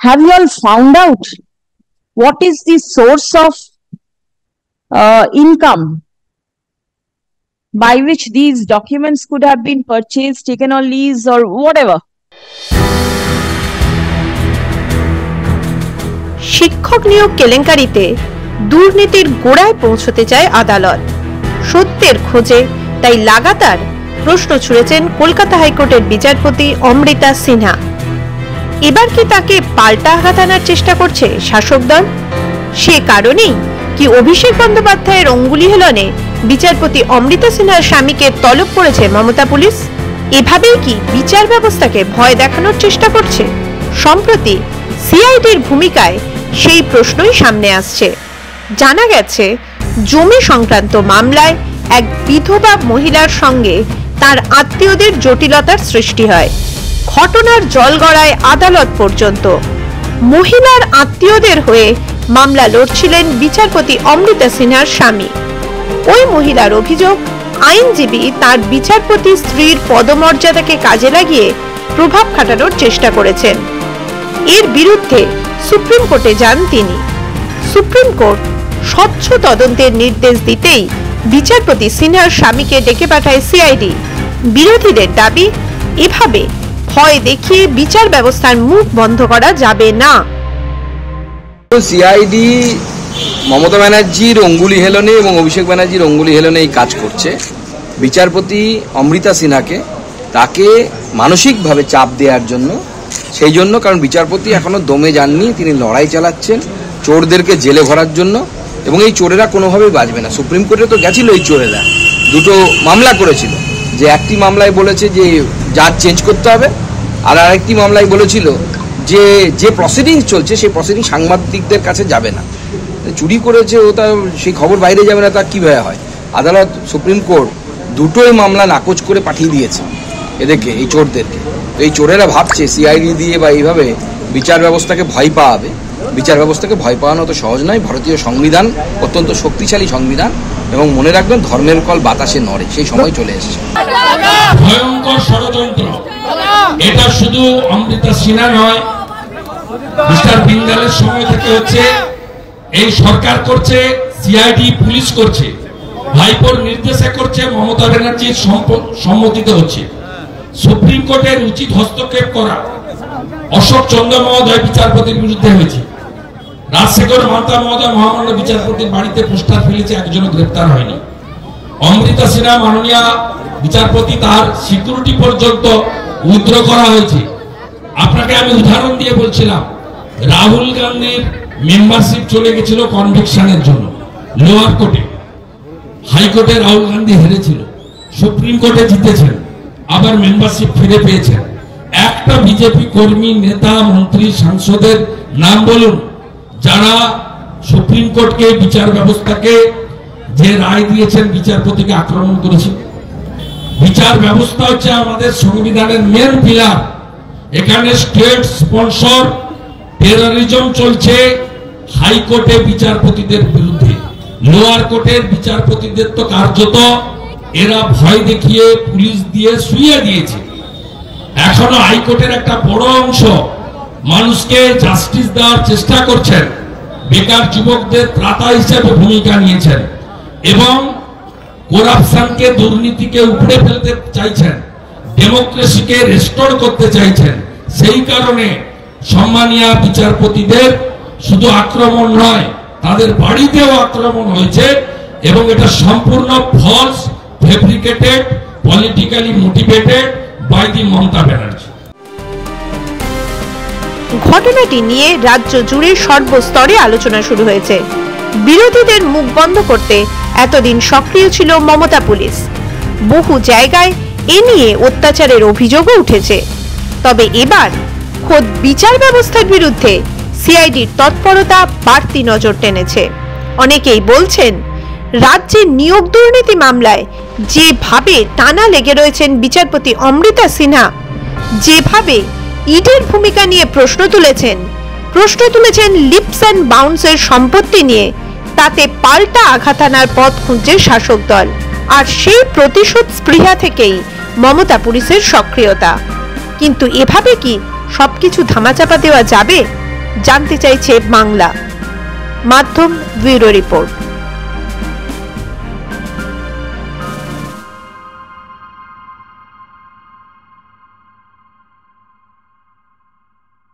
have you all found out what is the source of income by which these documents could have been purchased, taken on lease, or whatever? শিক্ষক নিয়োগ কেলেঙ্কারিতে দুর্নীতির গোড়ায় পৌঁছতে চায় আদালত। সত্যের খোঁজে তাই লাগাতার প্রশ্ন ছুড়েছেন কলকাতা হাইকোর্টের বিচারপতি অমৃতা সিনহা। এবার কি তাকে পাল্টা আঘাত আনার চেষ্টা করছে শাসক দল? সে কারণেই কি অভিষেক বন্দ্যোপাধ্যায়ের অঙ্গুলি হেলনে বিচারপতি অমৃতা সিনহার স্বামীকে তলব করেছে মমতা পুলিশ? এভাবেই কি বিচার ব্যবস্থাকে ভয় দেখানোর চেষ্টা করছে? সম্প্রতি সিআইডির ভূমিকায় সেই প্রশ্নই সামনে আসছে। জানা গেছে, জমি সংক্রান্ত মামলায় এক বিধবা মহিলার সঙ্গে তার আত্মীয়দের জটিলতার সৃষ্টি হয়। ঘটনার জল গড়ায় আদালত পর্যন্ত। মহিলার আত্মীয়দের হয়ে মামলা লড়ছিলেন বিচারপতি অমৃতা সিনহার স্বামী। ওই মহিলার অভিযোগ, আইনজীবী তার বিচারপতি স্ত্রীর পদমর্যাদাকে কাজে লাগিয়ে প্রভাব খাটানোর চেষ্টা করেছেন। এর বিরুদ্ধে সুপ্রিম কোর্টে যান তিনি। সুপ্রিম কোর্ট স্বচ্ছ তদন্তের নির্দেশ দিতেই বিচারপতি সিনহার স্বামীকে ডেকে পাঠায় সিআইডি। বিরোধীদের দাবি, এভাবে ভয় দেখিয়ে বিচার ব্যবস্থার মুখ বন্ধ করা যাবে না। সিআইডি মমতা ব্যানার্জির অঙ্গুলি হেলনে এবং অভিষেক ব্যানার্জির অঙ্গুলি হেলনে এই কাজ করছে। বিচারপতি অমৃতা সিনহাকে তাকে মানসিকভাবে চাপ দেওয়ার জন্য, সেই জন্য, কারণ বিচারপতি এখনো দমে যাননি, তিনি লড়াই চালাচ্ছেন চোরদেরকে জেলে ভরার জন্য, এবং এই চোরেরা কোনোভাবেই বাঁচবে না। সুপ্রিম কোর্টে তো গেছিল এই চোরেরা, দুটো মামলা করেছিল, যে একটি মামলায় বলেছে যে জাজ চেঞ্জ করতে হবে, আর আরেকটি মামলায় বলেছিল যে যে প্রসিডিংস চলছে সেই প্রসিডিং সাংবাদিকদের কাছে যাবে না। চুরি করেছে ও, তার সেই খবর বাইরে যাবে না, তা কীভাবে হয়? আদালত, সুপ্রিম কোর্ট দুটোই মামলা নাকচ করে পাঠিয়ে দিয়েছে এদেরকে, এই চোরদেরকে। তো এই চোরেরা ভাবছে সিআইডি দিয়ে বা এইভাবে বিচার ব্যবস্থাকে ভয় পাওয়াবে। বিচার ব্যবস্থাকে ভয় পাওয়ানো তো সহজ নয়। ভারতীয় সংবিধান অত্যন্ত শক্তিশালী সংবিধান, এবং মনে রাখবেন, ধর্মের কল বাতাসে নড়ে, সেই সময় চলে এসেছে। ভয়ঙ্কর ষড়যন্ত্র। এটা শুধু অমৃতা সিনহা নয়, মিস্টার বিন্দালের সময় থেকে হচ্ছে। এই সরকার করছে, সিআইডি পুলিশ করছে, ভাইপোর নির্দেশে করছে, মমতা ব্যানার্জির সম্মতিতে হচ্ছে। সুপ্রিম কোর্টের উচিত হস্তক্ষেপ করা। অশোক চন্দ্র মহোদয় বিচারপতির বিরুদ্ধে হয়েছে, রাজশেখর মাতা মহোদয় মহামান্য বিচারপতির বাড়িতে পোস্টার ফেলেছে, একজনও গ্রেপ্তার হয়নি। অমৃতা সিনহা মাননীয় বিচারপতি, তার সিকিউরিটি পর্যন্ত উইথড্র করা হয়েছে। আপনাকে আমি উদাহরণ দিয়ে বলছিলাম, রাহুল গান্ধীর মেম্বারশিপ চলে গেছিল কনভিকশনের জন্য লোয়ার কোর্টে। হাইকোর্টে রাহুল গান্ধী হেরেছিল, সুপ্রিম কোর্টে জিতেছেন, আবার মেম্বারশিপ ফিরে পেয়েছেন। একটা বিজেপি কর্মী, নেতা, মন্ত্রী, সাংসদের নাম বলুন যারা সুপ্রিম কোর্টকে, বিচার ব্যবস্থাকে, যে রায় দিয়েছেন বিচারপতিকে আক্রমণ করেছে। বিচার ব্যবস্থা হচ্ছে আমাদের সংবিধানের মেন পিলার। এখানে স্টেট স্পন্সর টেররিজম চলছে হাইকোর্টে বিচারপতিদের বিরুদ্ধে। লোয়ার কোর্টের বিচারপতিদের তো কার্যত এরা ভয় দেখিয়ে পুলিশ দিয়ে শুইয়ে দিয়েছে। এখনো হাইকোর্টের একটা বড় অংশ মানুষকে জাস্টিস দেওয়ার চেষ্টা করছেন, বেকার যুবকদের ত্রাতা হিসেবে ভূমিকা নিয়েছেন, এবং করাপশনকে, দুর্নীতিকে উপড়ে ফেলতে চাইছেন, ডেমোক্রেসিকে রেস্টোর করতে চাইছেন। সেই কারণে সম্মানীয় বিচারপতিদের শুধু আক্রমণ নয়, তাদের বাড়িতেও আক্রমণ হয়েছে, এবং এটা সম্পূর্ণ false, fabricated, politically motivated by the Mamata Banerjee. ঘটনাটি নিয়ে রাজ্য জুড়ে সর্বস্তরে আলোচনা শুরু হয়েছে। বিরোধীদের মুখ বন্ধ করতে এতদিন সক্রিয় ছিল মমতা পুলিশ। বহু জায়গায় এ নিয়ে অত্যাচারের অভিযোগও উঠেছে। তবে এবার খোদ বিচার ব্যবস্থার বিরুদ্ধে সিআইডির তৎপরতা বাড়তি নজর টেনেছে। অনেকেই বলছেন, রাজ্যের নিয়োগ দুর্নীতি মামলায় যেভাবে টানা লেগে রয়েছেন বিচারপতি অমৃতা সিনহা, যেভাবে ইডির ভূমিকা নিয়ে প্রশ্ন তুলেছেন লিপস অ্যান্ড বাউন্সের সম্পত্তি নিয়ে, তাতে পাল্টা আঘাত আনার পথ খুঁজছে শাসক দল। আর সেই প্রতিশোধ স্পৃহা থেকেই মমতা পুলিশের সক্রিয়তা। কিন্তু এভাবে কি সবকিছু ধামাচাপা দেওয়া যাবে? জানতে চাইছে বাংলা। মাধ্যম ব্যুরো রিপোর্ট।